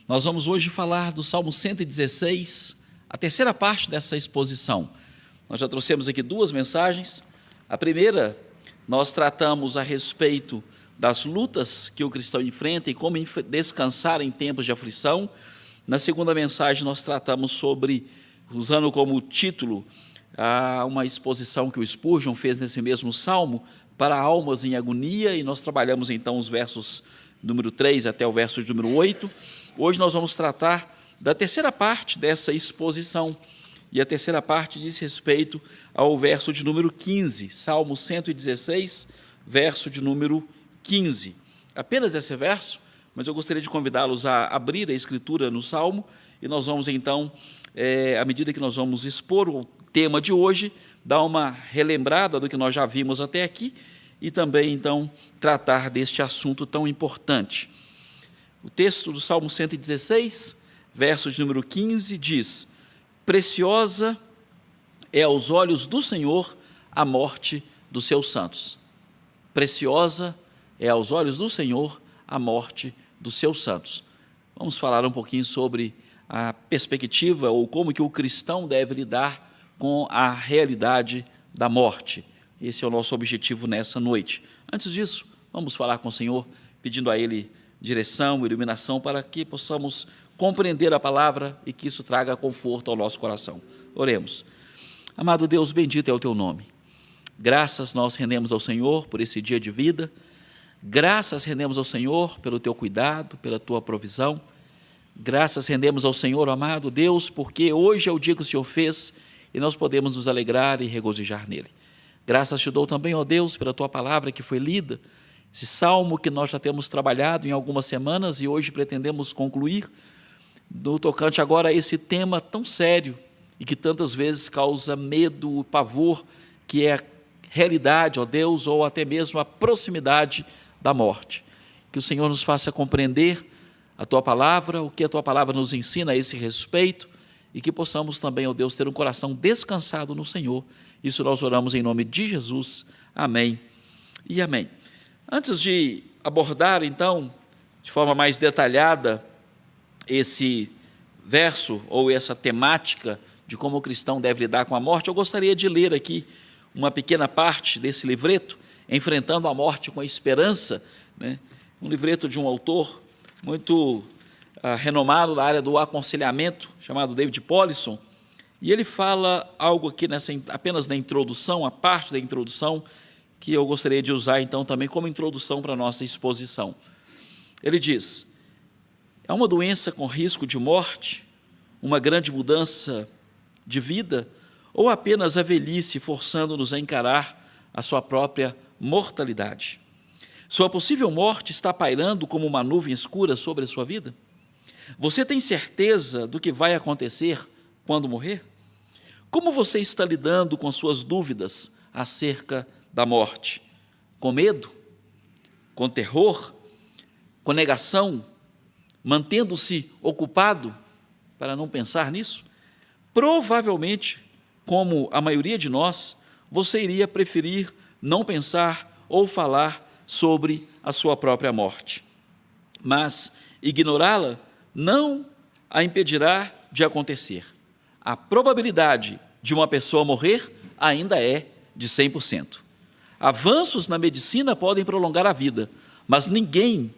Nós vamos hoje falar do Salmo 116, a terceira parte dessa exposição. Nós já trouxemos aqui duas mensagens. A primeira, nós tratamos a respeito das lutas que o cristão enfrenta e como descansar em tempos de aflição. Na segunda mensagem, nós tratamos sobre, usando como título, uma exposição que o Spurgeon fez nesse mesmo Salmo, para almas em agonia, e nós trabalhamos então os versos número 3 até o verso de número 8. Hoje nós vamos tratar da terceira parte dessa exposição, e a terceira parte diz respeito ao verso de número 15, Salmo 116, verso de número 15. Apenas esse verso, mas eu gostaria de convidá-los a abrir a escritura no Salmo, e nós vamos então, à medida que nós vamos expor o tema de hoje, dar uma relembrada do que nós já vimos até aqui, e também então tratar deste assunto tão importante. O texto do Salmo 116, verso de número 15, diz: preciosa é aos olhos do Senhor a morte dos seus santos. Preciosa é aos olhos do Senhor a morte dos seus santos. Vamos falar um pouquinho sobre a perspectiva ou como que o cristão deve lidar com a realidade da morte. Esse é o nosso objetivo nessa noite. Antes disso, vamos falar com o Senhor, pedindo a Ele direção, iluminação, para que possamos compreender a palavra e que isso traga conforto ao nosso coração. Oremos. Amado Deus, bendito é o Teu nome. Graças nós rendemos ao Senhor por esse dia de vida. Graças rendemos ao Senhor pelo Teu cuidado, pela Tua provisão. Graças rendemos ao Senhor, amado Deus, porque hoje é o dia que o Senhor fez e nós podemos nos alegrar e regozijar nele. Graças te dou também, ó Deus, pela Tua palavra que foi lida, esse salmo que nós já temos trabalhado em algumas semanas e hoje pretendemos concluir, no tocante agora a esse tema tão sério e que tantas vezes causa medo, pavor, que é a realidade, ó Deus, ou até mesmo a proximidade da morte. Que o Senhor nos faça compreender a Tua palavra, o que a Tua palavra nos ensina a esse respeito, e que possamos também, ó Deus, ter um coração descansado no Senhor. Isso nós oramos em nome de Jesus. Amém e amém. Antes de abordar, então, de forma mais detalhada, esse verso ou essa temática de como o cristão deve lidar com a morte, eu gostaria de ler aqui uma pequena parte desse livreto, Enfrentando a Morte com a Esperança, né? Um livreto de um autor muito renomado na área do aconselhamento, chamado David Powlison, e ele fala algo aqui apenas na introdução, a parte da introdução, que eu gostaria de usar então também como introdução para a nossa exposição. Ele diz: é uma doença com risco de morte, uma grande mudança de vida, ou apenas a velhice forçando-nos a encarar a sua própria mortalidade? Sua possível morte está pairando como uma nuvem escura sobre a sua vida? Você tem certeza do que vai acontecer quando morrer? Como você está lidando com suas dúvidas acerca da morte? Com medo? Com terror? Com negação? Mantendo-se ocupado para não pensar nisso? Provavelmente, como a maioria de nós, você iria preferir não pensar ou falar sobre a sua própria morte. Mas ignorá-la não a impedirá de acontecer. A probabilidade de uma pessoa morrer ainda é de 100%. Avanços na medicina podem prolongar a vida, mas ninguém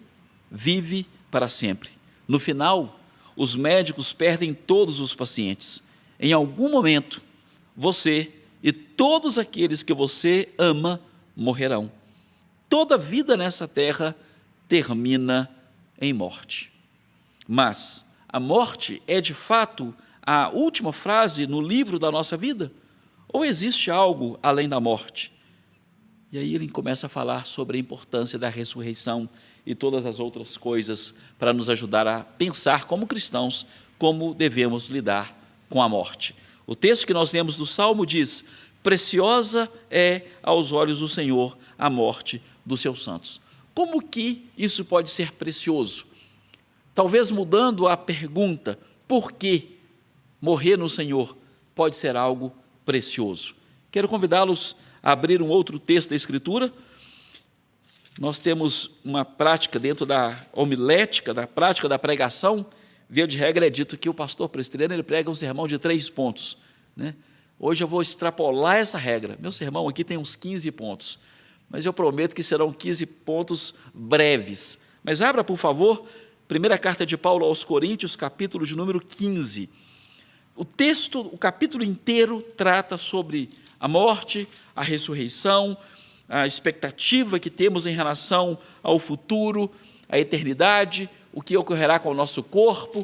vive para sempre. No final, os médicos perdem todos os pacientes. Em algum momento, você e todos aqueles que você ama morrerão. Toda vida nessa terra termina em morte. Mas a morte é, de fato, a última frase no livro da nossa vida? Ou existe algo além da morte? E aí ele começa a falar sobre a importância da ressurreição e todas as outras coisas para nos ajudar a pensar como cristãos, como devemos lidar com a morte. O texto que nós lemos do Salmo diz: preciosa é aos olhos do Senhor a morte dos seus santos. Como que isso pode ser precioso? Talvez mudando a pergunta, por que morrer no Senhor pode ser algo precioso? Quero convidá-los a abrir um outro texto da Escritura. Nós temos uma prática dentro da homilética, da prática da pregação, via de regra é dito que o pastor presbiteriano ele prega um sermão de 3 pontos, né? Hoje eu vou extrapolar essa regra. Meu sermão aqui tem uns 15 pontos, mas eu prometo que serão 15 pontos breves. Mas abra, por favor, primeira carta de Paulo aos Coríntios, capítulo de número 15. O capítulo inteiro trata sobre a morte, a ressurreição, a expectativa que temos em relação ao futuro, a eternidade, o que ocorrerá com o nosso corpo.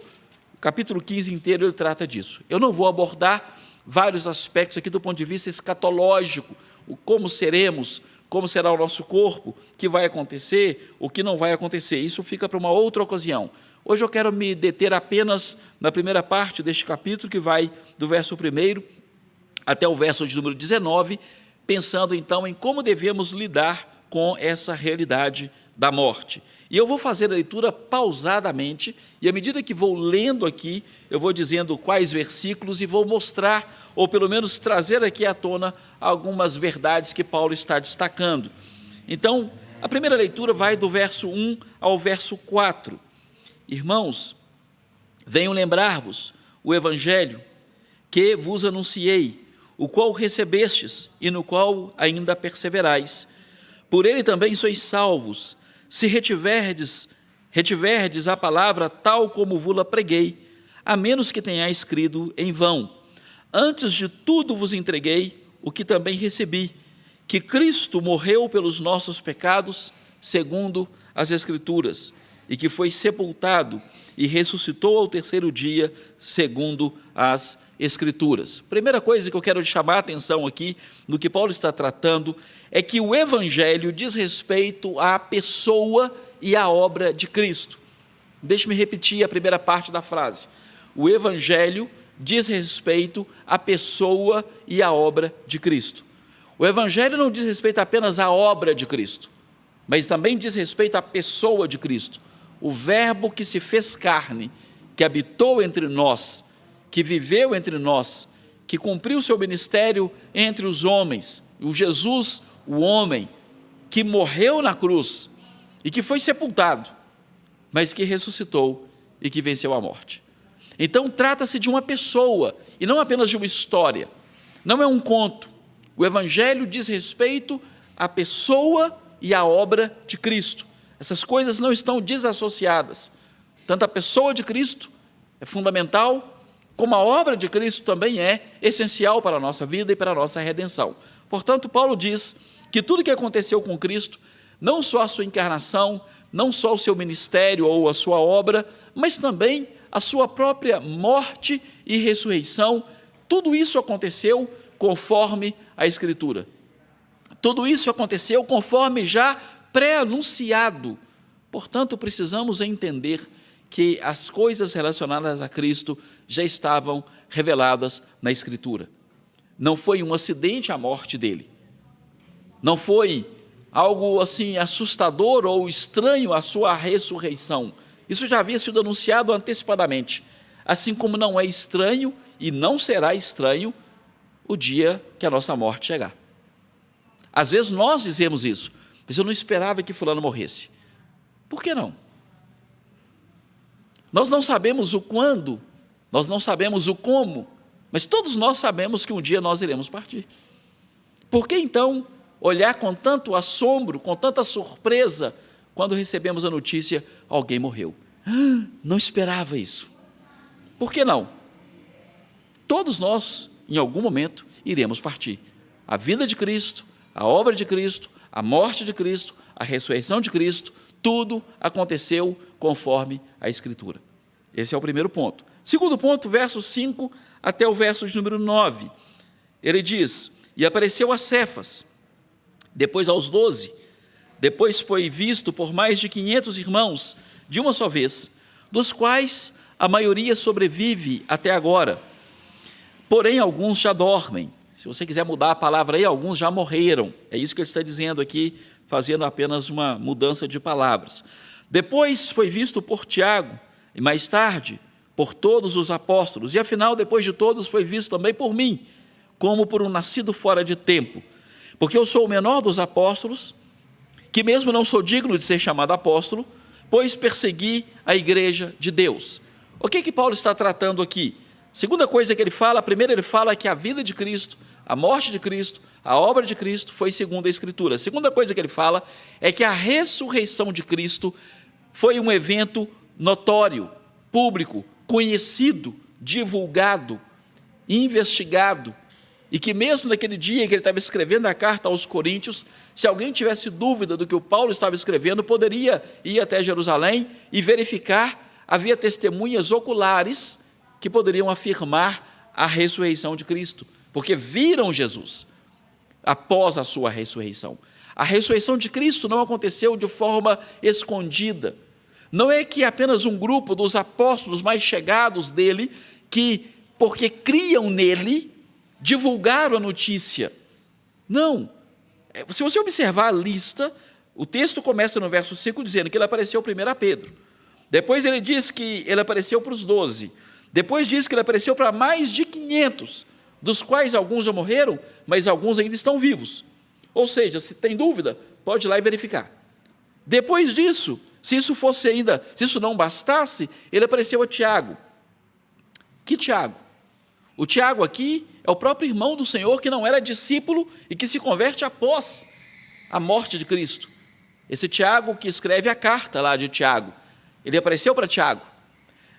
O capítulo 15 inteiro ele trata disso. Eu não vou abordar vários aspectos aqui do ponto de vista escatológico, o como seremos, como será o nosso corpo, o que vai acontecer, o que não vai acontecer. Isso fica para uma outra ocasião. Hoje eu quero me deter apenas na primeira parte deste capítulo, que vai do verso 1 até o verso de número 19, pensando então em como devemos lidar com essa realidade da morte. E eu vou fazer a leitura pausadamente, e à medida que vou lendo aqui, eu vou dizendo quais versículos e vou mostrar, ou pelo menos trazer aqui à tona, algumas verdades que Paulo está destacando. Então, a primeira leitura vai do verso 1 ao verso 4. Irmãos, venho lembrar-vos o evangelho que vos anunciei, o qual recebestes e no qual ainda perseverais. Por ele também sois salvos, se retiverdes a palavra tal como vos-la preguei, a menos que tenhais crido em vão. Antes de tudo vos entreguei o que também recebi, que Cristo morreu pelos nossos pecados, segundo as Escrituras, e que foi sepultado e ressuscitou ao terceiro dia, segundo as Escrituras. Primeira coisa que eu quero chamar a atenção aqui, no que Paulo está tratando, é que o Evangelho diz respeito à pessoa e à obra de Cristo. Deixe-me repetir a primeira parte da frase. O Evangelho diz respeito à pessoa e à obra de Cristo. O Evangelho não diz respeito apenas à obra de Cristo, mas também diz respeito à pessoa de Cristo. O Verbo que se fez carne, que habitou entre nós, que viveu entre nós, que cumpriu seu ministério entre os homens, o Jesus, o homem, que morreu na cruz e que foi sepultado, mas que ressuscitou e que venceu a morte. Então trata-se de uma pessoa e não apenas de uma história, não é um conto. O Evangelho diz respeito à pessoa e à obra de Cristo. Essas coisas não estão desassociadas. Tanto a pessoa de Cristo é fundamental, como a obra de Cristo também é essencial para a nossa vida e para a nossa redenção. Portanto, Paulo diz que tudo o que aconteceu com Cristo, não só a sua encarnação, não só o seu ministério ou a sua obra, mas também a sua própria morte e ressurreição, tudo isso aconteceu conforme a Escritura. Tudo isso aconteceu conforme já pré-anunciado. Portanto, precisamos entender que as coisas relacionadas a Cristo já estavam reveladas na Escritura. Não foi um acidente a morte dele. Não foi algo assim assustador ou estranho a sua ressurreição. Isso já havia sido anunciado antecipadamente. Assim como não é estranho e não será estranho o dia que a nossa morte chegar. Às vezes nós dizemos isso, mas eu não esperava que fulano morresse. Por que não? Nós não sabemos o quando, nós não sabemos o como, mas todos nós sabemos que um dia nós iremos partir. Por que então olhar com tanto assombro, com tanta surpresa, quando recebemos a notícia, alguém morreu? Não esperava isso. Por que não? Todos nós, em algum momento, iremos partir. A vida de Cristo, a obra de Cristo, a morte de Cristo, a ressurreição de Cristo, tudo aconteceu conforme a Escritura. Esse é o primeiro ponto. Segundo ponto, verso 5 até o verso de número 9. Ele diz, e apareceu a Cefas, depois aos 12, depois foi visto por mais de 500 irmãos, de uma só vez, dos quais a maioria sobrevive até agora. Porém, alguns já dormem. Se você quiser mudar a palavra aí, alguns já morreram. É isso que ele está dizendo aqui, fazendo apenas uma mudança de palavras. Depois foi visto por Tiago, e mais tarde por todos os apóstolos, e afinal, depois de todos, foi visto também por mim, como por um nascido fora de tempo, porque eu sou o menor dos apóstolos, que mesmo não sou digno de ser chamado apóstolo, pois persegui a igreja de Deus. O que Paulo está tratando aqui? Segunda coisa que ele fala, primeiro ele fala que a vida de Cristo, a morte de Cristo, a obra de Cristo foi segundo a Escritura. A segunda coisa que ele fala é que a ressurreição de Cristo foi um evento notório, público, conhecido, divulgado, investigado, e que mesmo naquele dia que ele estava escrevendo a carta aos Coríntios, se alguém tivesse dúvida do que o Paulo estava escrevendo, poderia ir até Jerusalém e verificar, havia testemunhas oculares que poderiam afirmar a ressurreição de Cristo, porque viram Jesus após a sua ressurreição. A ressurreição de Cristo não aconteceu de forma escondida. Não é que apenas um grupo dos apóstolos mais chegados dele, que, porque criam nele, divulgaram a notícia. Não. Se você observar a lista, o texto começa no verso 5 dizendo que ele apareceu primeiro a Pedro. Depois ele diz que ele apareceu para os 12. Depois diz que ele apareceu para mais de 500, dos quais alguns já morreram, mas alguns ainda estão vivos. Ou seja, se tem dúvida, pode ir lá e verificar. Depois disso, se isso não bastasse, ele apareceu a Tiago. Que Tiago? O Tiago aqui é o próprio irmão do Senhor que não era discípulo e que se converte após a morte de Cristo. Esse Tiago que escreve a carta lá de Tiago, ele apareceu para Tiago.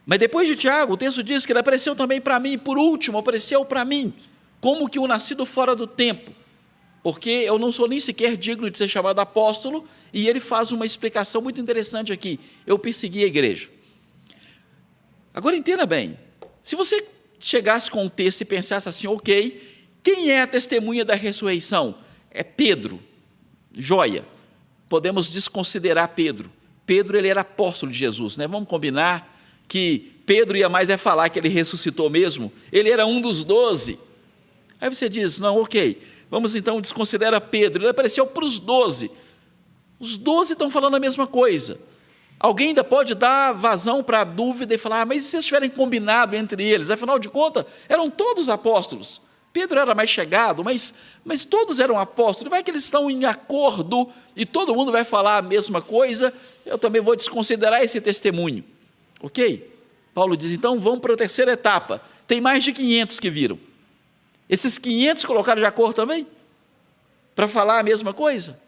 Mas depois de Tiago, o texto diz que ele apareceu também para mim, por último, apareceu para mim, como que o nascido fora do tempo, porque eu não sou nem sequer digno de ser chamado apóstolo, e ele faz uma explicação muito interessante aqui: eu persegui a igreja. Agora entenda bem, se você chegasse com o texto e pensasse assim, ok, quem é a testemunha da ressurreição? É Pedro, joia, podemos desconsiderar Pedro. Pedro, ele era apóstolo de Jesus, né? Vamos combinar que Pedro ia mais falar que ele ressuscitou mesmo, ele era um dos 12. Aí você diz, não, ok, vamos então desconsiderar Pedro, ele apareceu para os 12. Os 12 estão falando a mesma coisa. Alguém ainda pode dar vazão para a dúvida e falar, mas e se vocês tiverem combinado entre eles? Afinal de contas, eram todos apóstolos. Pedro era mais chegado, mas todos eram apóstolos. Vai que eles estão em acordo e todo mundo vai falar a mesma coisa, eu também vou desconsiderar esse testemunho. Ok? Paulo diz, então vamos para a terceira etapa. Tem mais de 500 que viram. Esses 500 colocaram de acordo também? Para falar a mesma coisa?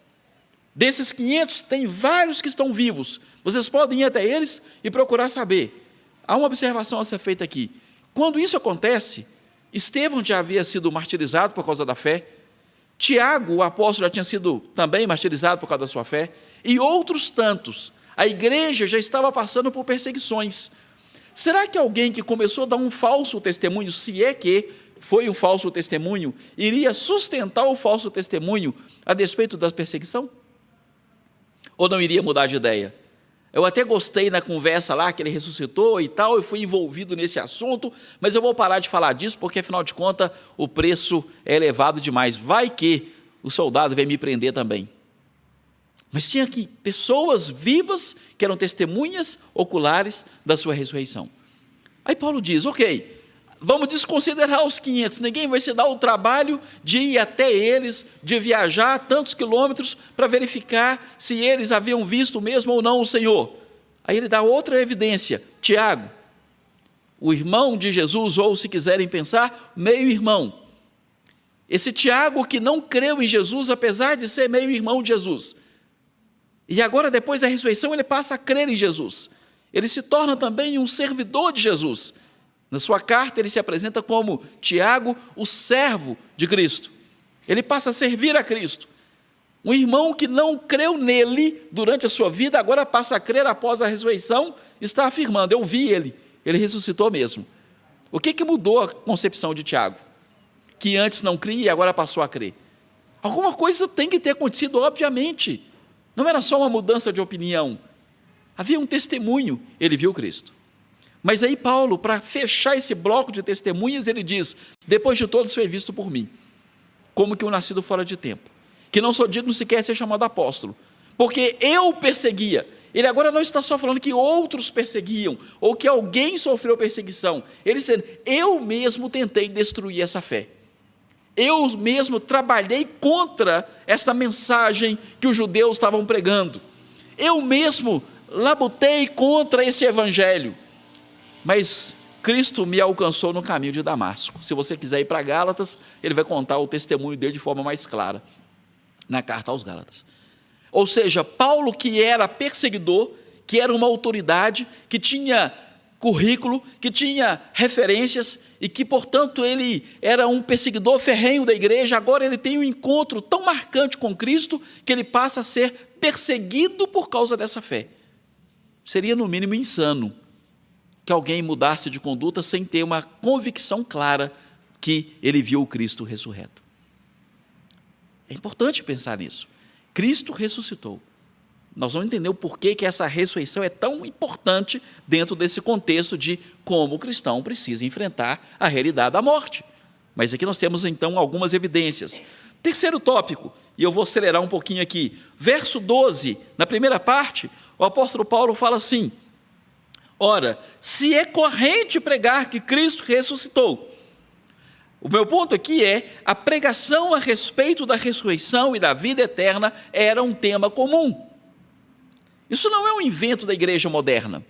Desses 500, tem vários que estão vivos. Vocês podem ir até eles e procurar saber. Há uma observação a ser feita aqui. Quando isso acontece, Estevão já havia sido martirizado por causa da fé, Tiago, o apóstolo, já tinha sido também martirizado por causa da sua fé, e outros tantos. A igreja já estava passando por perseguições. Será que alguém que começou a dar um falso testemunho, se é que foi um falso testemunho, iria sustentar o falso testemunho a despeito da perseguição? Ou não iria mudar de ideia? Eu até gostei na conversa lá que ele ressuscitou e tal, eu fui envolvido nesse assunto, mas eu vou parar de falar disso porque, afinal de contas, o preço é elevado demais. Vai que o soldado vem me prender também. Mas tinha aqui pessoas vivas que eram testemunhas oculares da sua ressurreição. Aí Paulo diz, ok, vamos desconsiderar os 500, ninguém vai se dar o trabalho de ir até eles, de viajar tantos quilômetros para verificar se eles haviam visto mesmo ou não o Senhor. Aí ele dá outra evidência, Tiago, o irmão de Jesus, ou se quiserem pensar, meio-irmão. Esse Tiago que não creu em Jesus, apesar de ser meio-irmão de Jesus. E agora, depois da ressurreição, ele passa a crer em Jesus. Ele se torna também um servidor de Jesus. Na sua carta, ele se apresenta como Tiago, o servo de Cristo. Ele passa a servir a Cristo. Um irmão que não creu nele durante a sua vida, agora passa a crer após a ressurreição, está afirmando, eu vi ele ressuscitou mesmo. O que mudou a concepção de Tiago? Que antes não cria e agora passou a crer. Alguma coisa tem que ter acontecido, obviamente. Não era só uma mudança de opinião. Havia um testemunho, ele viu Cristo. Mas aí Paulo, para fechar esse bloco de testemunhas, ele diz, depois de todos foi visto por mim, como que um nascido fora de tempo, que não sou digno sequer de ser chamado apóstolo, porque eu perseguia. Ele agora não está só falando que outros perseguiam, ou que alguém sofreu perseguição, ele dizendo, eu mesmo tentei destruir essa fé. Eu mesmo trabalhei contra essa mensagem que os judeus estavam pregando. Eu mesmo labutei contra esse evangelho. mas Cristo me alcançou no caminho de Damasco. Se você quiser ir para Gálatas, ele vai contar o testemunho dele de forma mais clara, na carta aos Gálatas. Ou seja, Paulo, que era perseguidor, que era uma autoridade, que tinha currículo, que tinha referências e que, portanto, ele era um perseguidor ferrenho da igreja, agora ele tem um encontro tão marcante com Cristo que ele passa a ser perseguido por causa dessa fé. Seria, no mínimo, insano que alguém mudasse de conduta sem ter uma convicção clara que ele viu o Cristo ressurreto. É importante pensar nisso. Cristo ressuscitou. Nós vamos entender o porquê que essa ressurreição é tão importante dentro desse contexto de como o cristão precisa enfrentar a realidade da morte. Mas aqui nós temos, então, algumas evidências. Terceiro tópico, e eu vou acelerar um pouquinho aqui. Verso 12, na primeira parte, o apóstolo Paulo fala assim: ora, se é corrente pregar que Cristo ressuscitou. O meu ponto aqui é, a pregação a respeito da ressurreição e da vida eterna era um tema comum. Isso não é um invento da igreja moderna.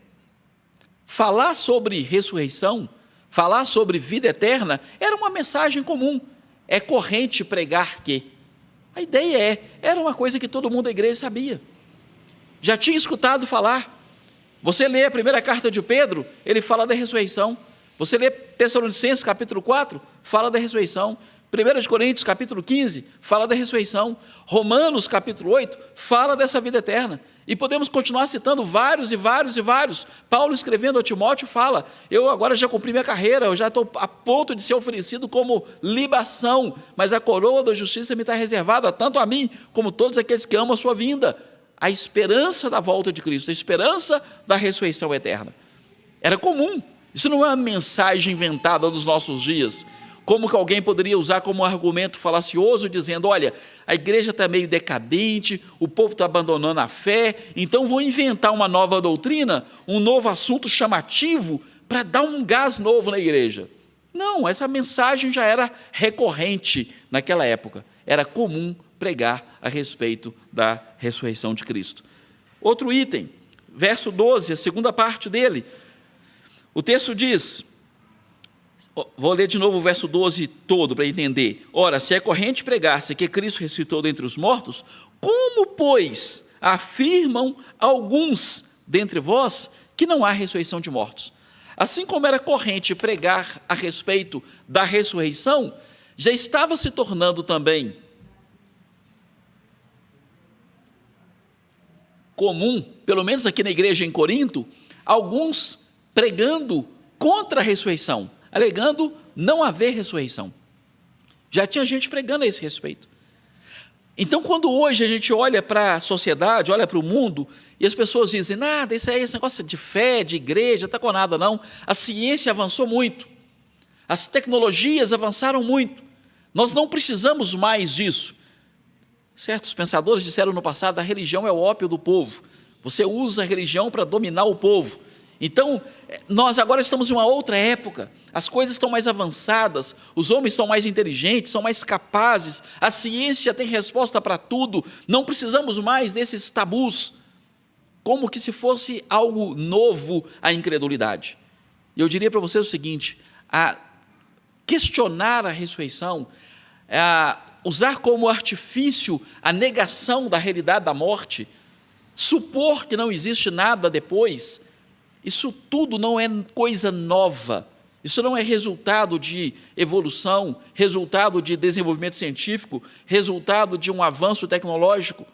Falar sobre ressurreição, falar sobre vida eterna, era uma mensagem comum. É corrente pregar que. A ideia era uma coisa que todo mundo da igreja sabia. Já tinha escutado falar. Você lê a primeira carta de Pedro, ele fala da ressurreição. Você lê Tessalonicenses capítulo 4, fala da ressurreição. 1 Coríntios capítulo 15, fala da ressurreição. Romanos capítulo 8, fala dessa vida eterna. E podemos continuar citando vários e vários e vários. Paulo, escrevendo a Timóteo, fala: eu agora já cumpri minha carreira, eu já estou a ponto de ser oferecido como libação, mas a coroa da justiça me está reservada, tanto a mim, como todos aqueles que amam a sua vinda. A esperança da volta de Cristo, a esperança da ressurreição eterna. Era comum. Isso não é uma mensagem inventada nos nossos dias. Como que alguém poderia usar como um argumento falacioso, dizendo: olha, a igreja está meio decadente, o povo está abandonando a fé, então vou inventar uma nova doutrina, um novo assunto chamativo, para dar um gás novo na igreja. Não, essa mensagem já era recorrente naquela época. Era comum pregar a respeito da ressurreição de Cristo. Outro item, verso 12, a segunda parte dele. O texto diz, vou ler de novo o verso 12 todo para entender. Ora, se é corrente pregar-se que Cristo ressuscitou dentre os mortos, como, pois, afirmam alguns dentre vós que não há ressurreição de mortos? Assim como era corrente pregar a respeito da ressurreição, já estava se tornando também comum, pelo menos aqui na igreja em Corinto, alguns pregando contra a ressurreição, alegando não haver ressurreição. Já tinha gente pregando a esse respeito. Então, quando hoje a gente olha para a sociedade, olha para o mundo, e as pessoas dizem: nada, isso aí, esse negócio de fé, de igreja, não está com nada não. A ciência avançou muito, as tecnologias avançaram muito, nós não precisamos mais disso. Certos pensadores disseram no passado: a religião é o ópio do povo, você usa a religião para dominar o povo. Então, nós agora estamos em uma outra época, as coisas estão mais avançadas, os homens são mais inteligentes, são mais capazes, a ciência tem resposta para tudo, não precisamos mais desses tabus, como que se fosse algo novo a incredulidade. E eu diria para você o seguinte: a questionar a ressurreição, a usar como artifício a negação da realidade da morte, supor que não existe nada depois, isso tudo não é coisa nova, isso não é resultado de evolução, resultado de desenvolvimento científico, resultado de um avanço tecnológico.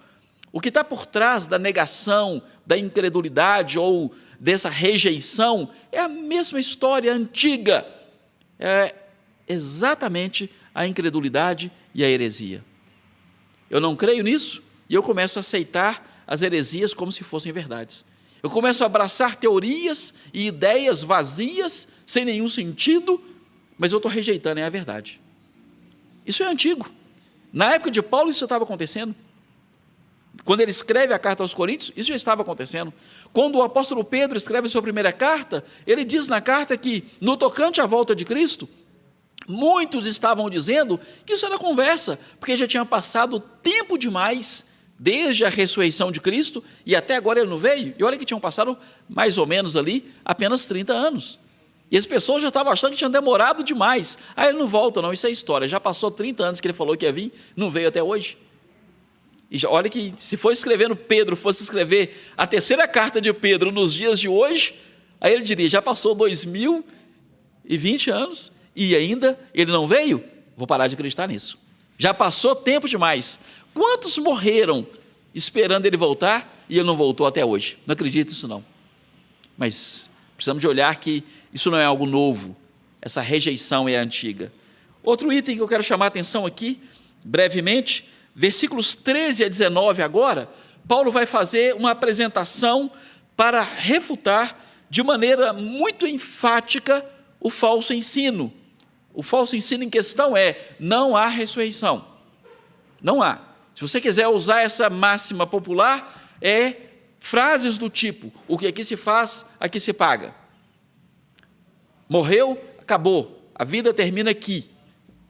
O que está por trás da negação, da incredulidade ou dessa rejeição é a mesma história antiga, é exatamente a incredulidade e a heresia. Eu não creio nisso e eu começo a aceitar as heresias como se fossem verdades. Eu começo a abraçar teorias e ideias vazias, sem nenhum sentido, mas eu estou rejeitando a verdade. Isso é antigo. Na época de Paulo isso estava acontecendo. Quando ele escreve a carta aos Coríntios, isso já estava acontecendo. Quando o apóstolo Pedro escreve sua primeira carta, ele diz na carta que, no tocante à volta de Cristo, muitos estavam dizendo que isso era conversa, porque já tinha passado tempo demais desde a ressurreição de Cristo, e até agora ele não veio. E olha que tinham passado mais ou menos ali apenas 30 anos. E as pessoas já estavam achando que tinha demorado demais. Ah, ele não volta não, isso é história. Já passou 30 anos que ele falou que ia vir, não veio até hoje. E já, olha que se for escrevendo Pedro, fosse escrever a terceira carta de Pedro nos dias de hoje, aí ele diria, já passou 2020 anos e ainda ele não veio? Vou parar de acreditar nisso. Já passou tempo demais. Quantos morreram esperando ele voltar e ele não voltou até hoje? Não acredito nisso não. Mas precisamos de olhar que isso não é algo novo, essa rejeição é antiga. Outro item que eu quero chamar a atenção aqui, brevemente, versículos 13 a 19 agora, Paulo vai fazer uma apresentação para refutar de maneira muito enfática o falso ensino. O falso ensino em questão é, não há ressurreição. Não há. Se você quiser usar essa máxima popular, é frases do tipo, o que aqui se faz, aqui se paga. Morreu, acabou, a vida termina aqui.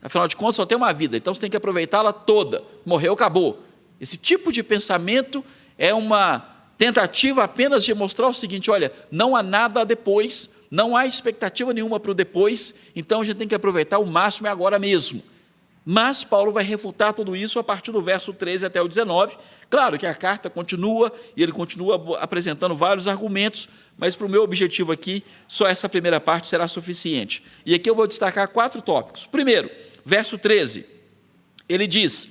Afinal de contas, só tem uma vida, então você tem que aproveitá-la toda. Morreu, acabou. Esse tipo de pensamento é uma tentativa apenas de mostrar o seguinte, olha, não há nada depois, não há expectativa nenhuma para o depois, então a gente tem que aproveitar o máximo, é agora mesmo. Mas Paulo vai refutar tudo isso a partir do verso 13 até o 19. Claro que a carta continua, e ele continua apresentando vários argumentos, mas para o meu objetivo aqui, só essa primeira parte será suficiente. E aqui eu vou destacar 4 tópicos. Primeiro, verso 13, ele diz,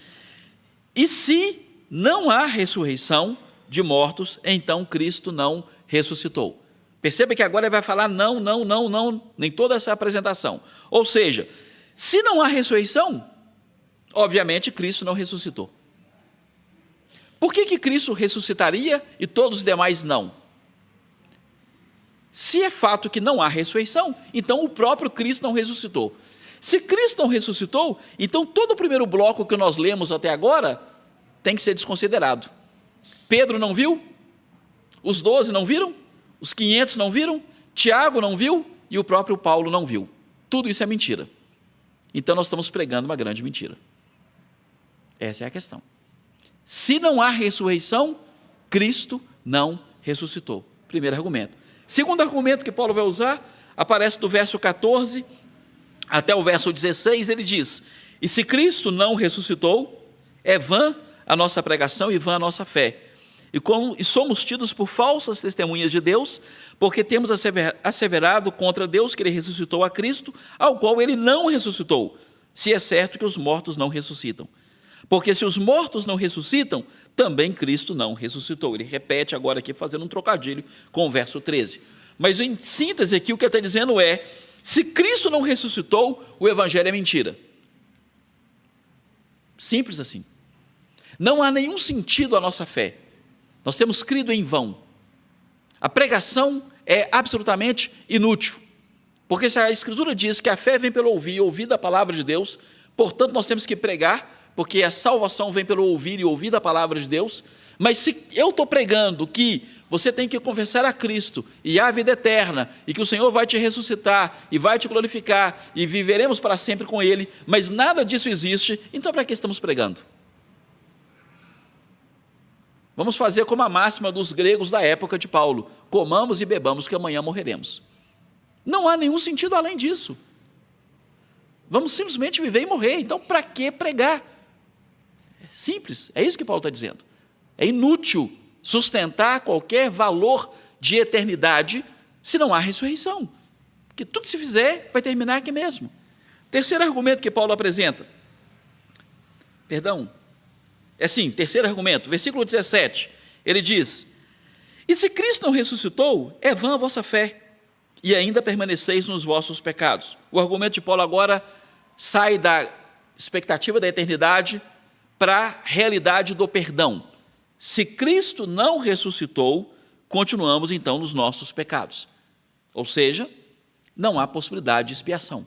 e se não há ressurreição de mortos, então Cristo não ressuscitou. Perceba que agora ele vai falar não, nem toda essa apresentação. Ou seja, se não há ressurreição, obviamente Cristo não ressuscitou. Por que Cristo ressuscitaria e todos os demais não? Se é fato que não há ressurreição, então o próprio Cristo não ressuscitou. Se Cristo não ressuscitou, então todo o primeiro bloco que nós lemos até agora tem que ser desconsiderado. Pedro não viu? Os 12 não viram? Os 500 não viram? Tiago não viu? E o próprio Paulo não viu. Tudo isso é mentira. Então nós estamos pregando uma grande mentira. Essa é a questão. Se não há ressurreição, Cristo não ressuscitou. Primeiro argumento. Segundo argumento que Paulo vai usar, aparece do verso 14 até o verso 16, ele diz, e se Cristo não ressuscitou, é vã a nossa pregação e vã a nossa fé. E somos tidos por falsas testemunhas de Deus, porque temos asseverado contra Deus que ele ressuscitou a Cristo, ao qual ele não ressuscitou, se é certo que os mortos não ressuscitam. Porque se os mortos não ressuscitam, também Cristo não ressuscitou. Ele repete agora aqui, fazendo um trocadilho com o verso 13. Mas em síntese aqui, o que ele está dizendo é, se Cristo não ressuscitou, o evangelho é mentira. Simples assim. Não há nenhum sentido à nossa fé. Nós temos crido em vão. A pregação é absolutamente inútil. Porque se a Escritura diz que a fé vem pelo ouvir, e ouvir da palavra de Deus, portanto nós temos que pregar, porque a salvação vem pelo ouvir e ouvir da palavra de Deus, mas se eu estou pregando que você tem que confessar a Cristo e há vida eterna, e que o Senhor vai te ressuscitar, e vai te glorificar, e viveremos para sempre com Ele, mas nada disso existe, então para que estamos pregando? Vamos fazer como a máxima dos gregos da época de Paulo, comamos e bebamos que amanhã morreremos. Não há nenhum sentido além disso. Vamos simplesmente viver e morrer, então para que pregar? Simples, é isso que Paulo está dizendo. É inútil sustentar qualquer valor de eternidade se não há ressurreição. Porque tudo que se fizer vai terminar aqui mesmo. Terceiro argumento que Paulo apresenta. Terceiro argumento, versículo 17, ele diz, e se Cristo não ressuscitou, é vã a vossa fé, e ainda permaneceis nos vossos pecados. O argumento de Paulo agora sai da expectativa da eternidade para a realidade do perdão. Se Cristo não ressuscitou, continuamos então nos nossos pecados. Ou seja, não há possibilidade de expiação.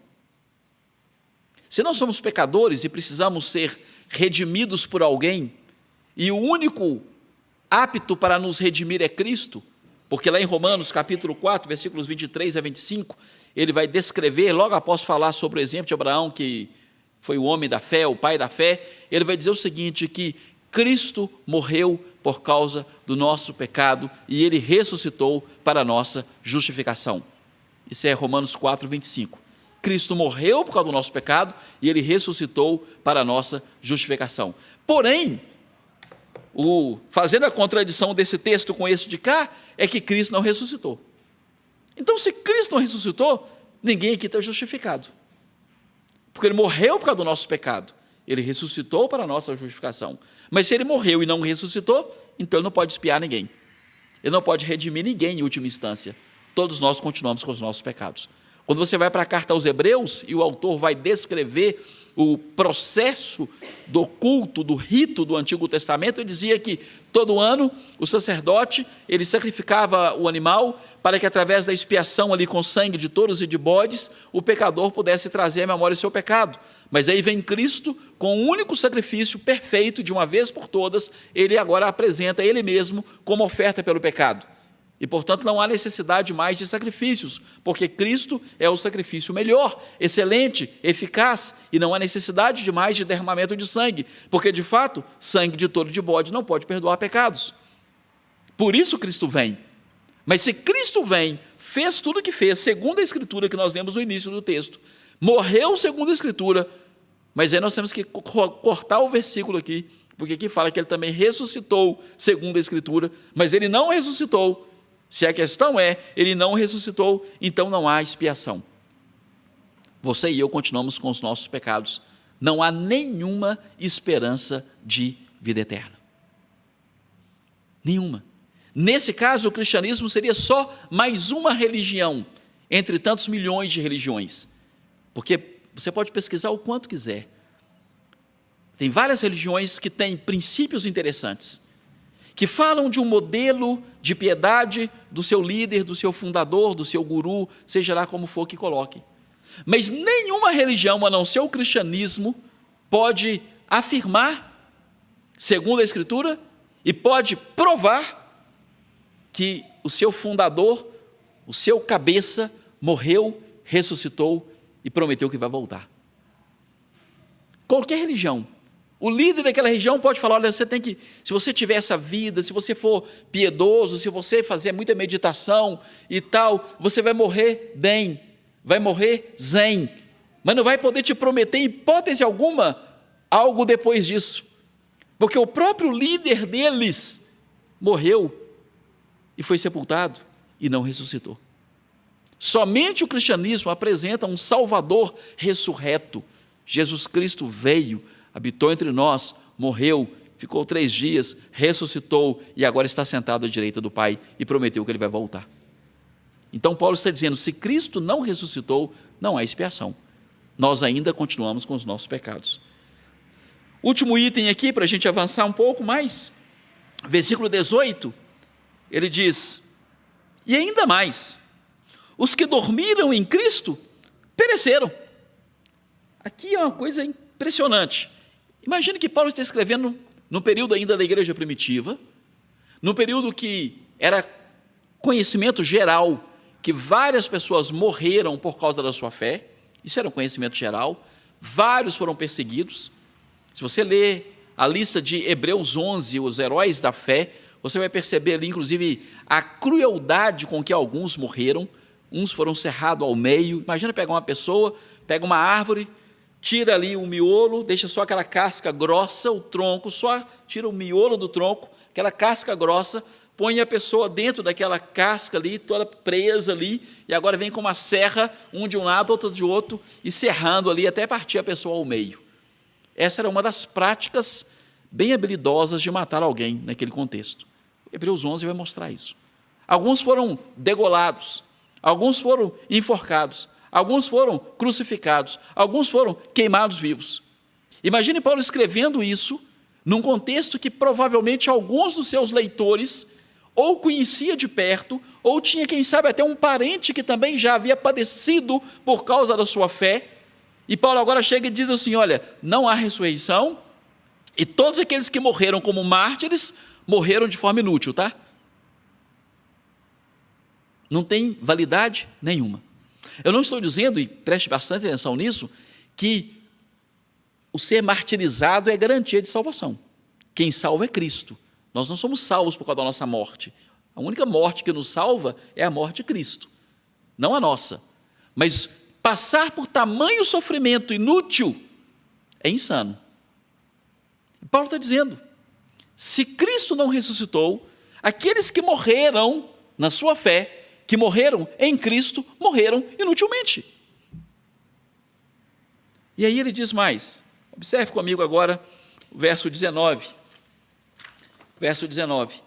Se nós somos pecadores e precisamos ser redimidos por alguém, e o único apto para nos redimir é Cristo, porque lá em Romanos capítulo 4, versículos 23 a 25, ele vai descrever, logo após falar sobre o exemplo de Abraão, que foi o homem da fé, o pai da fé, ele vai dizer o seguinte, que Cristo morreu por causa do nosso pecado e ele ressuscitou para a nossa justificação. Isso é Romanos 4, 25. Cristo morreu por causa do nosso pecado e ele ressuscitou para a nossa justificação. Porém, fazendo a contradição desse texto com esse de cá, é que Cristo não ressuscitou. Então, se Cristo não ressuscitou, ninguém aqui está justificado. Porque ele morreu por causa do nosso pecado. Ele ressuscitou para a nossa justificação. Mas se ele morreu e não ressuscitou, então ele não pode expiar ninguém. Ele não pode redimir ninguém em última instância. Todos nós continuamos com os nossos pecados. Quando você vai para a carta aos Hebreus, e o autor vai descrever o processo do culto, do rito do Antigo Testamento, ele dizia que todo ano o sacerdote, ele sacrificava o animal para que através da expiação ali com sangue de touros e de bodes, o pecador pudesse trazer à memória o seu pecado. Mas aí vem Cristo com um único sacrifício perfeito, de uma vez por todas, ele agora apresenta ele mesmo como oferta pelo pecado. E, portanto, não há necessidade mais de sacrifícios, porque Cristo é o sacrifício melhor, excelente, eficaz, e não há necessidade de mais de derramamento de sangue, porque, de fato, sangue de touro e de bode não pode perdoar pecados. Por isso Cristo vem. Mas se Cristo vem, fez tudo o que fez, segundo a Escritura que nós lemos no início do texto, morreu segundo a Escritura, mas aí nós temos que cortar o versículo aqui, porque aqui fala que ele também ressuscitou segundo a Escritura, mas ele não ressuscitou. Se a questão é, ele não ressuscitou, então não há expiação. Você e eu continuamos com os nossos pecados. Não há nenhuma esperança de vida eterna. Nenhuma. Nesse caso, o cristianismo seria só mais uma religião, entre tantos milhões de religiões. Porque você pode pesquisar o quanto quiser. Tem várias religiões que têm princípios interessantes, que falam de um modelo de piedade do seu líder, do seu fundador, do seu guru, seja lá como for que coloque. Mas nenhuma religião, a não ser o cristianismo, pode afirmar, segundo a Escritura, e pode provar que o seu fundador, o seu cabeça, morreu, ressuscitou e prometeu que vai voltar. Qualquer religião. O líder daquela região pode falar, olha, você tem que, se você tiver essa vida, se você for piedoso, se você fazer muita meditação e tal, você vai morrer bem, vai morrer zen, mas não vai poder te prometer, em hipótese alguma, algo depois disso, porque o próprio líder deles morreu e foi sepultado e não ressuscitou. Somente o cristianismo apresenta um Salvador ressurreto. Jesus Cristo veio, habitou entre nós, morreu, ficou 3 dias, ressuscitou e agora está sentado à direita do Pai e prometeu que ele vai voltar. Então Paulo está dizendo, se Cristo não ressuscitou, não há expiação. Nós ainda continuamos com os nossos pecados. Último item aqui, para a gente avançar um pouco mais, versículo 18, ele diz, e ainda mais, os que dormiram em Cristo pereceram. Aqui é uma coisa impressionante. Imagine que Paulo está escrevendo no período ainda da igreja primitiva, no período que era conhecimento geral, que várias pessoas morreram por causa da sua fé, isso era um conhecimento geral, vários foram perseguidos. Se você ler a lista de Hebreus 11, os heróis da fé, você vai perceber ali, inclusive, a crueldade com que alguns morreram, uns foram cerrados ao meio. Imagina pegar uma pessoa, pega uma árvore, tira ali o miolo, deixa só aquela casca grossa, o tronco, só tira o miolo do tronco, aquela casca grossa, põe a pessoa dentro daquela casca ali, toda presa ali, e agora vem com uma serra, um de um lado, outro de outro, e serrando ali até partir a pessoa ao meio. Essa era uma das práticas bem habilidosas de matar alguém naquele contexto. Hebreus 11 vai mostrar isso. Alguns foram degolados, alguns foram enforcados, alguns foram crucificados, alguns foram queimados vivos. Imagine Paulo escrevendo isso num contexto que provavelmente alguns dos seus leitores ou conhecia de perto, ou tinha, quem sabe, até um parente que também já havia padecido por causa da sua fé. E Paulo agora chega e diz assim, olha, não há ressurreição, e todos aqueles que morreram como mártires, morreram de forma inútil, tá? Não tem validade nenhuma. Eu não estou dizendo, e preste bastante atenção nisso, que o ser martirizado é garantia de salvação. Quem salva é Cristo. Nós não somos salvos por causa da nossa morte. A única morte que nos salva é a morte de Cristo. não a nossa. Mas passar por tamanho sofrimento inútil é insano. Paulo está dizendo, se Cristo não ressuscitou, aqueles que morreram na sua fé, que morreram em Cristo, morreram inutilmente. E aí ele diz mais, observe comigo agora o verso 19. Verso 19.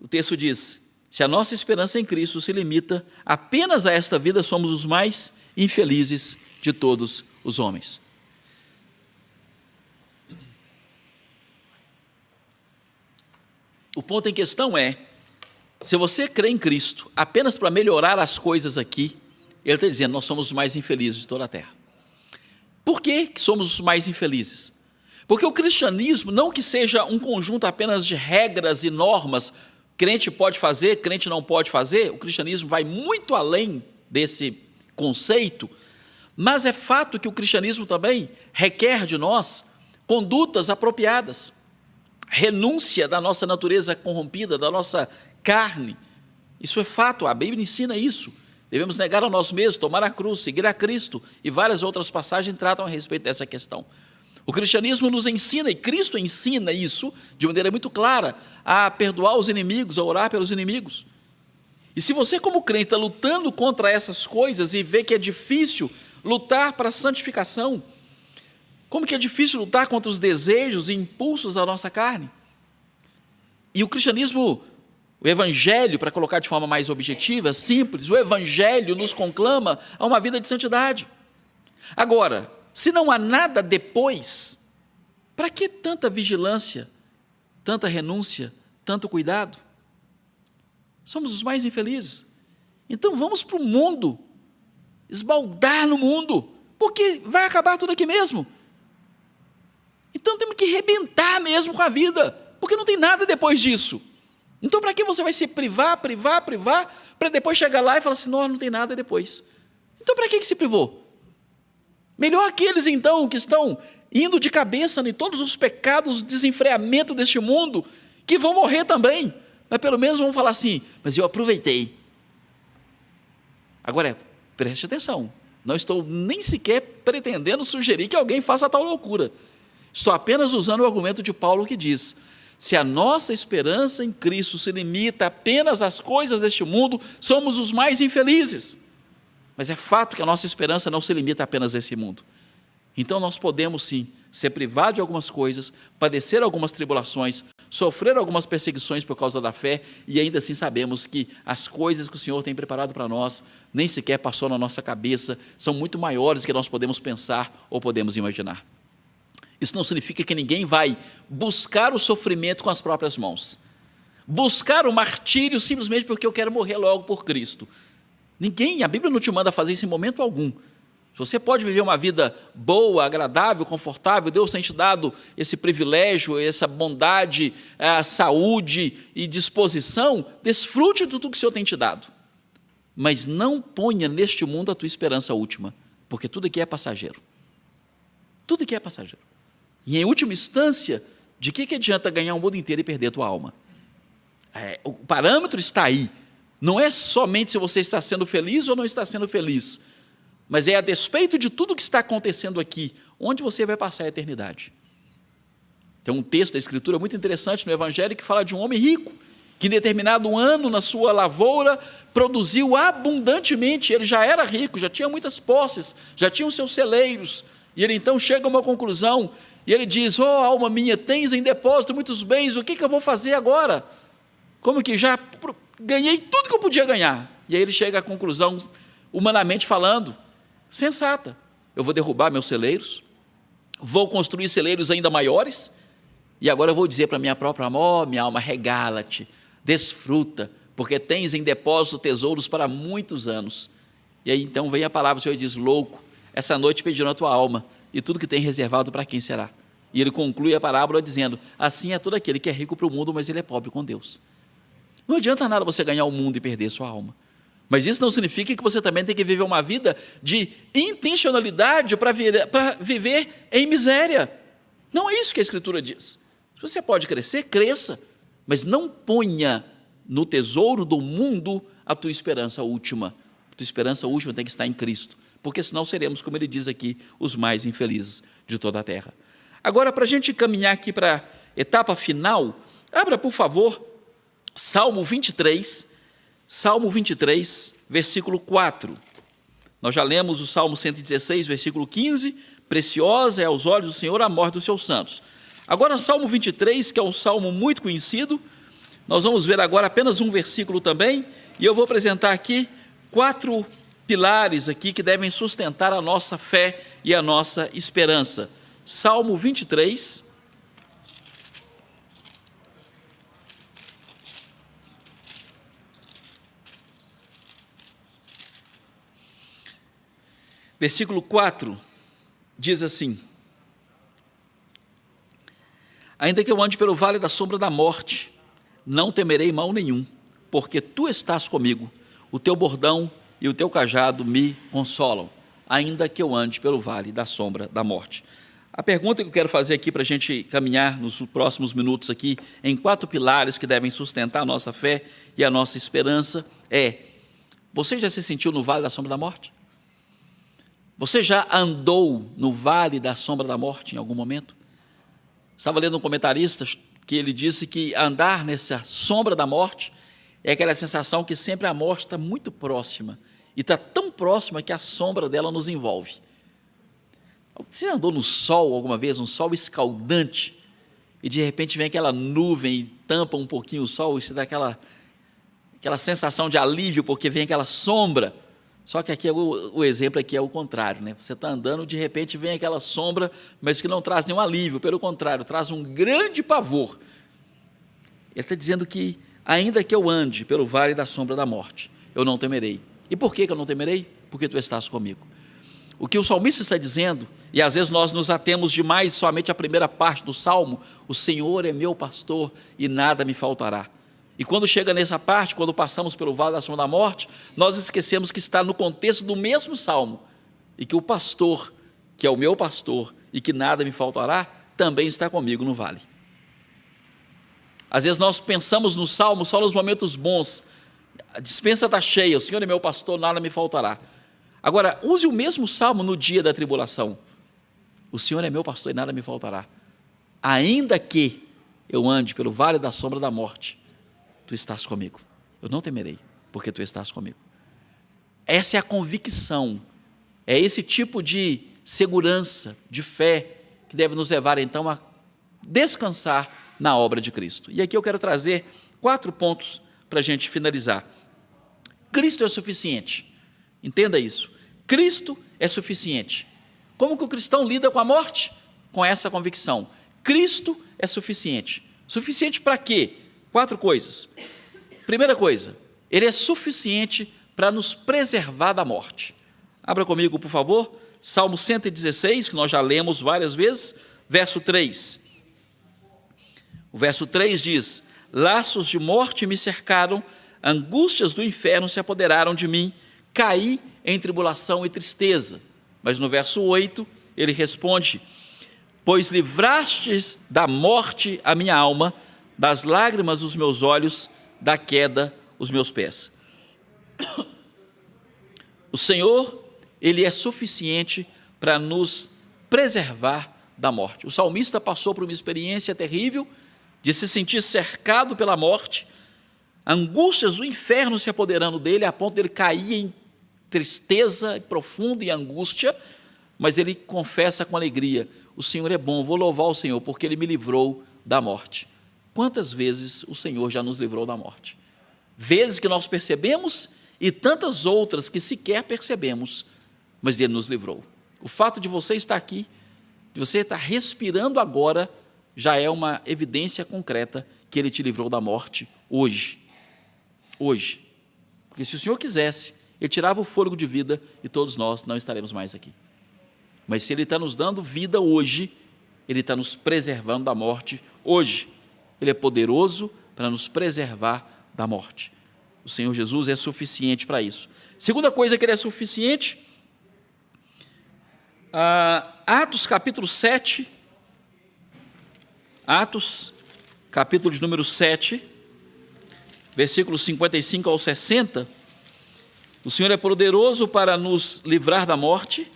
O texto diz, se a nossa esperança em Cristo se limita apenas a esta vida, somos os mais infelizes de todos os homens. O ponto em questão é, se você crê em Cristo apenas para melhorar as coisas aqui, ele está dizendo, nós somos os mais infelizes de toda a terra. Por que somos os mais infelizes? Porque o cristianismo, não que seja um conjunto apenas de regras e normas, crente pode fazer, crente não pode fazer, o cristianismo vai muito além desse conceito, mas é fato que o cristianismo também requer de nós condutas apropriadas, renúncia da nossa natureza corrompida, da nossa carne. Isso é fato, a Bíblia ensina isso. Devemos negar a nós mesmos, tomar a cruz, seguir a Cristo, e várias outras passagens tratam a respeito dessa questão. O cristianismo nos ensina, e Cristo ensina isso de maneira muito clara, a perdoar os inimigos, a orar pelos inimigos. E se você como crente está lutando contra essas coisas e vê que é difícil lutar para a santificação, como que é difícil lutar contra os desejos e impulsos da nossa carne? E o cristianismo, o evangelho, para colocar de forma mais objetiva, simples, o evangelho nos conclama a uma vida de santidade. Agora, se não há nada depois, para que tanta vigilância, tanta renúncia, tanto cuidado? Somos os mais infelizes. Então vamos para o mundo, esbaldar no mundo, porque vai acabar tudo aqui mesmo. Então temos que arrebentar mesmo com a vida, porque não tem nada depois disso. Então para que você vai se privar, para depois chegar lá e falar assim, não tem nada depois. Então para que se privou? Melhor aqueles então que estão indo de cabeça em todos os pecados, desenfreamento deste mundo, que vão morrer também, mas pelo menos vão falar assim, mas eu aproveitei. Agora, preste atenção, não estou nem sequer pretendendo sugerir que alguém faça tal loucura. Estou apenas usando o argumento de Paulo que diz, se a nossa esperança em Cristo se limita apenas às coisas deste mundo, somos os mais infelizes. Mas é fato que a nossa esperança não se limita apenas a esse mundo. Então nós podemos sim ser privados de algumas coisas, padecer algumas tribulações, sofrer algumas perseguições por causa da fé, e ainda assim sabemos que as coisas que o Senhor tem preparado para nós, nem sequer passou na nossa cabeça, são muito maiores do que nós podemos pensar ou podemos imaginar. Isso não significa que ninguém vai buscar o sofrimento com as próprias mãos, buscar o martírio simplesmente porque eu quero morrer logo por Cristo. Ninguém, a Bíblia não te manda fazer isso em momento algum. Você pode viver uma vida boa, agradável, confortável, Deus tem te dado esse privilégio, essa bondade, a saúde e disposição, desfrute de tudo que o Senhor tem te dado. Mas não ponha neste mundo a tua esperança última, porque tudo aqui é passageiro. Tudo aqui é passageiro. E em última instância, de que adianta ganhar o mundo inteiro e perder a tua alma? O parâmetro está aí. Não é somente se você está sendo feliz ou não está sendo feliz, mas é a despeito de tudo que está acontecendo aqui, onde você vai passar a eternidade. Tem um texto da Escritura muito interessante no Evangelho que fala de um homem rico, que em determinado ano na sua lavoura produziu abundantemente, ele já era rico, já tinha muitas posses, já tinha os seus celeiros, e ele então chega a uma conclusão, e ele diz, alma minha, tens em depósito muitos bens, o que eu vou fazer agora? Como que já ganhei tudo que eu podia ganhar. E aí ele chega à conclusão, humanamente falando, sensata, eu vou derrubar meus celeiros, vou construir celeiros ainda maiores, e agora eu vou dizer para minha própria alma, minha alma, regala-te, desfruta, porque tens em depósito tesouros para muitos anos. E aí então vem a palavra, o Senhor diz, louco, essa noite pediram a tua alma, e tudo que tem reservado para quem será? E ele conclui a parábola dizendo, assim é todo aquele que é rico para o mundo, mas ele é pobre com Deus. Não adianta nada você ganhar o mundo e perder sua alma. Mas isso não significa que você também tem que viver uma vida de intencionalidade para viver em miséria. Não é isso que a Escritura diz. Se você pode crescer, cresça, mas não ponha no tesouro do mundo a tua esperança última. tua esperança última tem que estar em Cristo, porque senão seremos, como ele diz aqui, os mais infelizes de toda a terra. Agora, para a gente caminhar aqui para a etapa final, abra, por favor, Salmo 23, versículo 4. Nós já lemos o Salmo 116, versículo 15, preciosa é aos olhos do Senhor a morte dos seus santos. Agora, Salmo 23, que é um salmo muito conhecido, nós vamos ver agora apenas um versículo também, e eu vou apresentar aqui 4 pilares aqui que devem sustentar a nossa fé e a nossa esperança. Salmo 23, versículo 4, diz assim: ainda que eu ande pelo vale da sombra da morte, não temerei mal nenhum, porque tu estás comigo, o teu bordão e o teu cajado me consolam, ainda que eu ande pelo vale da sombra da morte. A pergunta que eu quero fazer aqui para a gente caminhar nos próximos minutos aqui, em 4 pilares que devem sustentar a nossa fé e a nossa esperança é: você já se sentiu no vale da sombra da morte? Você já andou no vale da sombra da morte em algum momento? Estava lendo um comentarista que ele disse que andar nessa sombra da morte é aquela sensação que sempre a morte está muito próxima, e está tão próxima que a sombra dela nos envolve. Você andou no sol alguma vez, um sol escaldante, e de repente vem aquela nuvem e tampa um pouquinho o sol, e você dá aquela sensação de alívio, porque vem aquela sombra. Só que aqui o exemplo aqui é o contrário, né? Você está andando, de repente vem aquela sombra, mas que não traz nenhum alívio, pelo contrário, traz um grande pavor. Ele está dizendo que, ainda que eu ande pelo vale da sombra da morte, eu não temerei. E por que eu não temerei? Porque tu estás comigo. O que o salmista está dizendo, e às vezes nós nos atemos demais somente à primeira parte do salmo: o Senhor é meu pastor e nada me faltará. E quando chega nessa parte, quando passamos pelo vale da sombra da morte, nós esquecemos que está no contexto do mesmo salmo, e que o pastor, que é o meu pastor e que nada me faltará, também está comigo no vale. Às vezes nós pensamos no salmo só nos momentos bons: a despensa está cheia, o Senhor é meu pastor, nada me faltará. Agora, use o mesmo salmo no dia da tribulação: o Senhor é meu pastor e nada me faltará. Ainda que eu ande pelo vale da sombra da morte, tu estás comigo, eu não temerei, porque tu estás comigo. Essa é a convicção, é esse tipo de segurança, de fé, que deve nos levar então a descansar na obra de Cristo. E aqui eu quero trazer 4 pontos para a gente finalizar. Cristo é suficiente, entenda isso: Cristo é suficiente. Como que o cristão lida com a morte? Com essa convicção: Cristo é suficiente. Suficiente para quê? 4 coisas. Primeira coisa, Ele é suficiente para nos preservar da morte. Abra comigo, por favor, Salmo 116, que nós já lemos várias vezes, verso 3. O verso 3 diz: laços de morte me cercaram, angústias do inferno se apoderaram de mim, caí em tribulação e tristeza. Mas no verso 8, ele responde: pois livrastes da morte a minha alma, das lágrimas os meus olhos, da queda os meus pés. O Senhor, Ele é suficiente para nos preservar da morte. O salmista passou por uma experiência terrível de se sentir cercado pela morte, angústias do inferno se apoderando dele, a ponto de ele cair em tristeza profunda e angústia, mas ele confessa com alegria: o Senhor é bom, vou louvar o Senhor, porque Ele me livrou da morte. Quantas vezes o Senhor já nos livrou da morte? Vezes que nós percebemos e tantas outras que sequer percebemos, mas Ele nos livrou. O fato de você estar aqui, de você estar respirando agora, já é uma evidência concreta que Ele te livrou da morte hoje. Hoje. Porque se o Senhor quisesse, Ele tirava o fôlego de vida e todos nós não estaremos mais aqui. Mas se Ele está nos dando vida hoje, Ele está nos preservando da morte hoje. Ele é poderoso para nos preservar da morte. O Senhor Jesus é suficiente para isso. Segunda coisa que Ele é suficiente, Atos capítulo 7, Atos capítulo de número 7, versículos 55 ao 60, O Senhor é poderoso para nos livrar da morte,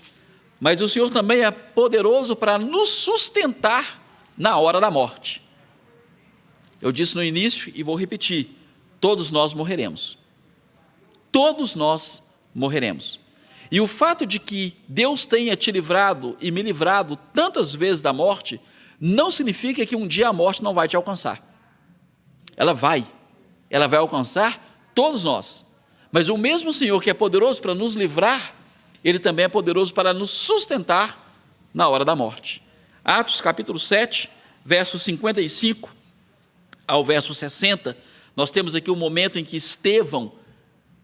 mas o Senhor também é poderoso para nos sustentar na hora da morte. Eu disse no início e vou repetir: todos nós morreremos. Todos nós morreremos. E o fato de que Deus tenha te livrado e me livrado tantas vezes da morte, não significa que um dia a morte não vai te alcançar. Ela vai alcançar todos nós. Mas o mesmo Senhor que é poderoso para nos livrar, Ele também é poderoso para nos sustentar na hora da morte. Atos capítulo 7, versos 55 ao verso 60, nós temos aqui um momento em que Estevão,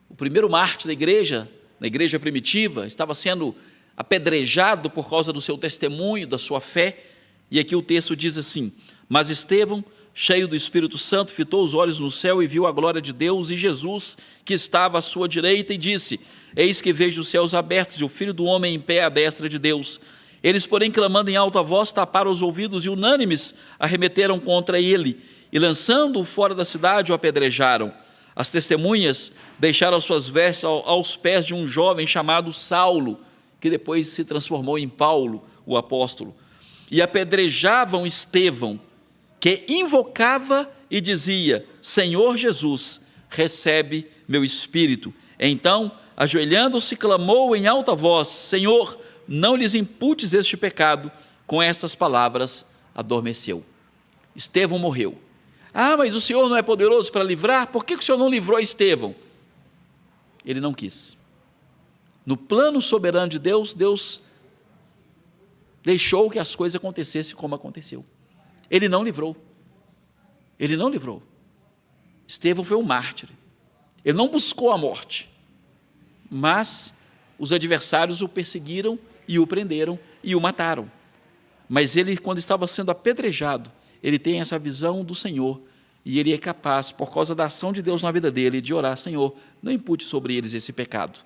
o primeiro mártir da igreja, na igreja primitiva, estava sendo apedrejado por causa do seu testemunho, da sua fé, e aqui o texto diz assim: mas Estevão, cheio do Espírito Santo, fitou os olhos no céu e viu a glória de Deus e Jesus, que estava à sua direita, e disse: eis que vejo os céus abertos e o Filho do homem em pé à destra de Deus. Eles, porém, clamando em alta voz, taparam os ouvidos e unânimes arremeteram contra ele, e lançando-o fora da cidade, o apedrejaram. As testemunhas deixaram suas vestes aos pés de um jovem chamado Saulo, que depois se transformou em Paulo, o apóstolo, e apedrejavam Estevão, que invocava e dizia: Senhor Jesus, recebe meu espírito. Então, ajoelhando-se, clamou em alta voz: Senhor, não lhes imputes este pecado. Com estas palavras, adormeceu. Estevão morreu. Ah, mas o Senhor não é poderoso para livrar? Por que o Senhor não livrou Estevão? Ele não quis. No plano soberano de Deus, Deus deixou que as coisas acontecessem como aconteceu. Ele não livrou. Ele não livrou. Estevão foi um mártir. Ele não buscou a morte, mas os adversários o perseguiram e o prenderam e o mataram. Mas ele, quando estava sendo apedrejado, ele tem essa visão do Senhor, e ele é capaz, por causa da ação de Deus na vida dele, de orar: Senhor, não impute sobre eles esse pecado.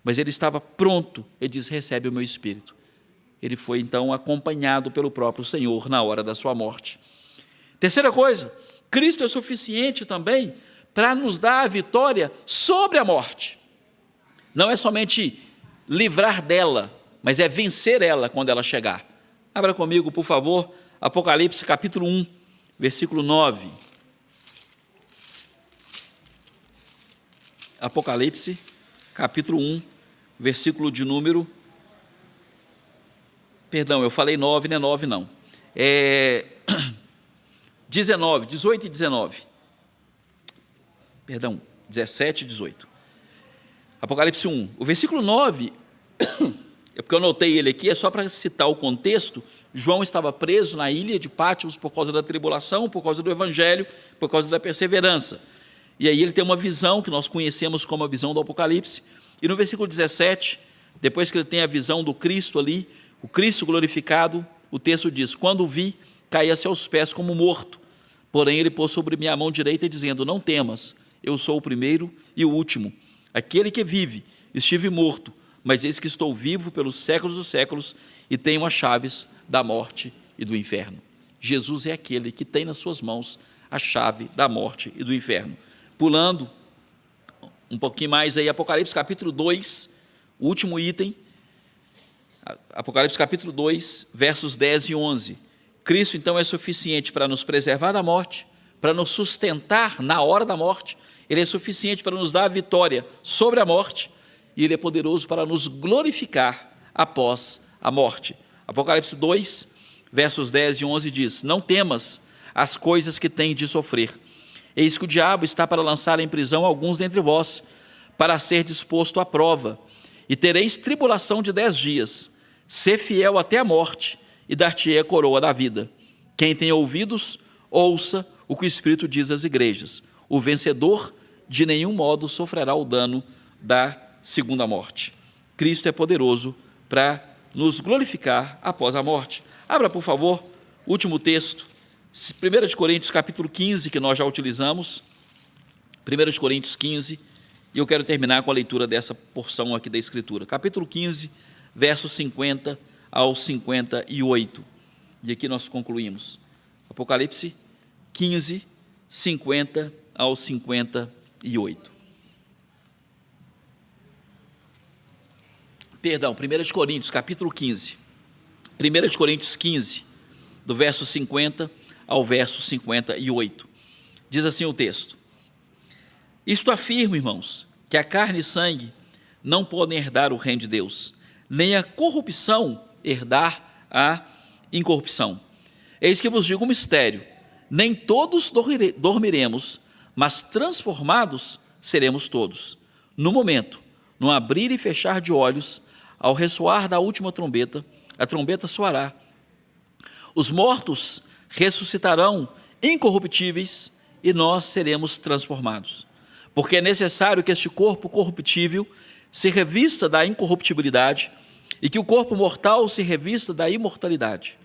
Mas ele estava pronto, ele diz: recebe o meu espírito. Ele foi então acompanhado pelo próprio Senhor na hora da sua morte. Terceira coisa, Cristo é suficiente também para nos dar a vitória sobre a morte. Não é somente livrar dela, mas é vencer ela quando ela chegar. Abra comigo, por favor, Apocalipse capítulo 1, versículo 9. Apocalipse capítulo 1, versículo de número... Perdão, eu falei 9, não é 9 não. 19, 18 e 19. Perdão, 17 e 18. Apocalipse 1. O versículo 9, é porque eu anotei ele aqui, é só para citar o contexto. João estava preso na ilha de Pátimos por causa da tribulação, por causa do evangelho, por causa da perseverança. E aí ele tem uma visão que nós conhecemos como a visão do Apocalipse. E no versículo 17, depois que ele tem a visão do Cristo ali, o Cristo glorificado, o texto diz: quando o vi, caí a seus pés como morto. Porém ele pôs sobre minha mão direita, dizendo: não temas, eu sou o primeiro e o último, aquele que vive. Estive morto, mas eis que estou vivo pelos séculos dos séculos e tenho as chaves da morte e do inferno. Jesus é aquele que tem nas suas mãos a chave da morte e do inferno. Pulando um pouquinho mais aí, Apocalipse capítulo 2, o último item, Apocalipse capítulo 2, versos 10 e 11. Cristo então é suficiente para nos preservar da morte, para nos sustentar na hora da morte. Ele é suficiente para nos dar a vitória sobre a morte, e Ele é poderoso para nos glorificar após a morte. Apocalipse 2, versos 10 e 11 diz: não temas as coisas que tem de sofrer. Eis que o diabo está para lançar em prisão alguns dentre vós, para ser disposto à prova, e tereis tribulação de 10 dias. Sê fiel até a morte, e dar-te-ei a coroa da vida. Quem tem ouvidos, ouça o que o Espírito diz às igrejas. O vencedor de nenhum modo sofrerá o dano da segunda morte. Cristo é poderoso para nos glorificar após a morte. Abra, por favor, o último texto, 1 Coríntios capítulo 15, que nós já utilizamos. 1 Coríntios 15, e eu quero terminar com a leitura dessa porção aqui da Escritura. Capítulo 15, versos 50 ao 58. E aqui nós concluímos. Apocalipse 15, 50 ao 58. Perdão, 1 de Coríntios, capítulo 15. 1 de Coríntios 15, do verso 50 ao verso 58. Diz assim o texto: Isto afirmo, irmãos, que a carne e sangue não podem herdar o reino de Deus, nem a corrupção herdar a incorrupção. Eis que vos digo um mistério: nem todos dormiremos, mas transformados seremos todos. No momento, no abrir e fechar de olhos, ao ressoar da última trombeta, a trombeta soará. Os mortos ressuscitarão incorruptíveis e nós seremos transformados. Porque é necessário que este corpo corruptível se revista da incorruptibilidade e que o corpo mortal se revista da imortalidade.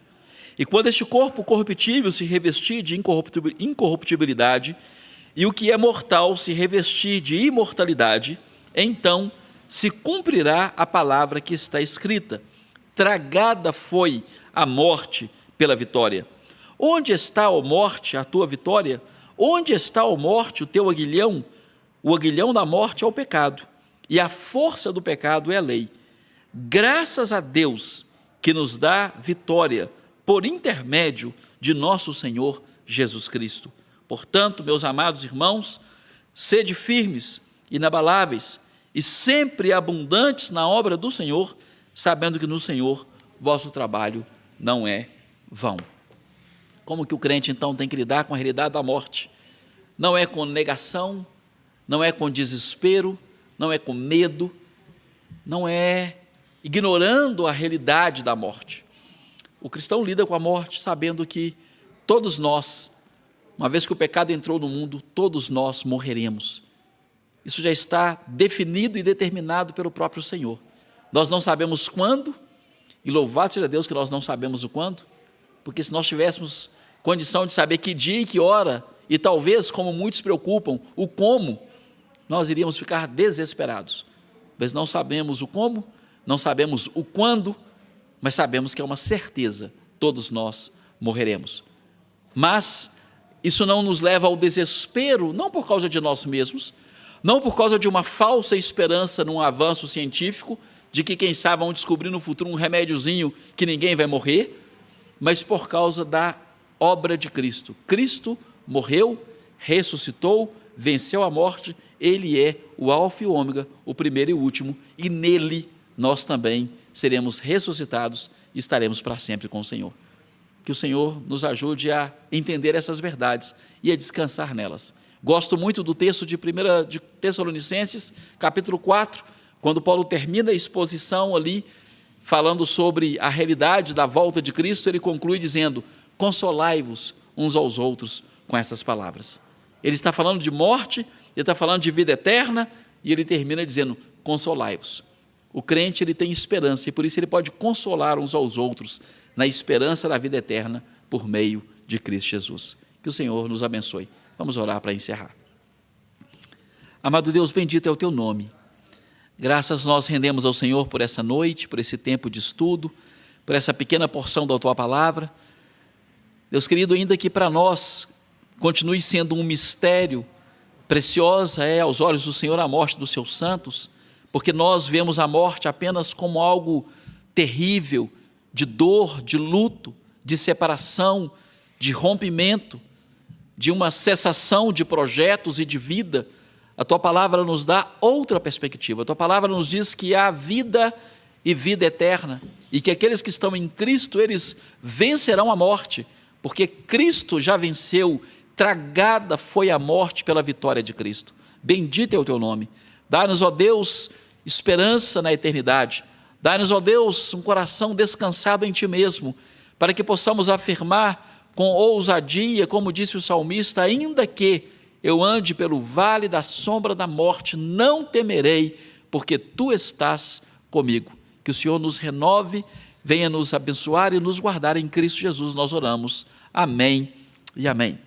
E quando este corpo corruptível se revestir de incorruptibilidade e o que é mortal se revestir de imortalidade, então se cumprirá a palavra que está escrita: tragada foi a morte pela vitória. Onde está, ó morte, a tua vitória? Onde está, ó morte, o teu aguilhão? O aguilhão da morte é o pecado, e a força do pecado é a lei. Graças a Deus que nos dá vitória por intermédio de nosso Senhor Jesus Cristo. Portanto, meus amados irmãos, sede firmes, inabaláveis e sempre abundantes na obra do Senhor, sabendo que no Senhor vosso trabalho não é vão. Como que o crente então tem que lidar com a realidade da morte? Não é com negação, não é com desespero, não é com medo, não é ignorando a realidade da morte. O cristão lida com a morte sabendo que todos nós, uma vez que o pecado entrou no mundo, todos nós morreremos. Isso já está definido e determinado pelo próprio Senhor. Nós não sabemos quando, e louvado seja Deus que nós não sabemos o quando, porque se nós tivéssemos condição de saber que dia e que hora, e talvez, como muitos preocupam, o como, nós iríamos ficar desesperados. Mas não sabemos o como, não sabemos o quando, mas sabemos que é uma certeza, todos nós morreremos. Mas isso não nos leva ao desespero, não por causa de nós mesmos, não por causa de uma falsa esperança num avanço científico, de que quem sabe vão descobrir no futuro um remédiozinho que ninguém vai morrer, mas por causa da obra de Cristo. Cristo morreu, ressuscitou, venceu a morte, Ele é o alfa e o ômega, o primeiro e o último, e nele nós também seremos ressuscitados e estaremos para sempre com o Senhor. Que o Senhor nos ajude a entender essas verdades e a descansar nelas. Gosto muito do texto de 1 de Tessalonicenses, capítulo 4, quando Paulo termina a exposição ali, falando sobre a realidade da volta de Cristo, ele conclui dizendo: consolai-vos uns aos outros com essas palavras. Ele está falando de morte, ele está falando de vida eterna, e ele termina dizendo: consolai-vos. O crente, ele tem esperança, e por isso ele pode consolar uns aos outros na esperança da vida eterna por meio de Cristo Jesus. Que o Senhor nos abençoe. Vamos orar para encerrar. Amado Deus, bendito é o teu nome. Graças nós rendemos ao Senhor por essa noite, por esse tempo de estudo, por essa pequena porção da tua palavra. Deus querido, ainda que para nós continue sendo um mistério, preciosa é aos olhos do Senhor a morte dos seus santos, porque nós vemos a morte apenas como algo terrível, de dor, de luto, de separação, de rompimento, de uma cessação de projetos e de vida. A tua palavra nos dá outra perspectiva. A tua palavra nos diz que há vida e vida eterna, e que aqueles que estão em Cristo, eles vencerão a morte, porque Cristo já venceu, tragada foi a morte pela vitória de Cristo. Bendito é o teu nome. Dá-nos, ó Deus, esperança na eternidade. Dá-nos, ó Deus, um coração descansado em ti mesmo, para que possamos afirmar com ousadia, como disse o salmista: ainda que eu ande pelo vale da sombra da morte, não temerei, porque tu estás comigo. Que o Senhor nos renove, venha nos abençoar e nos guardar em Cristo Jesus, nós oramos. Amém e amém.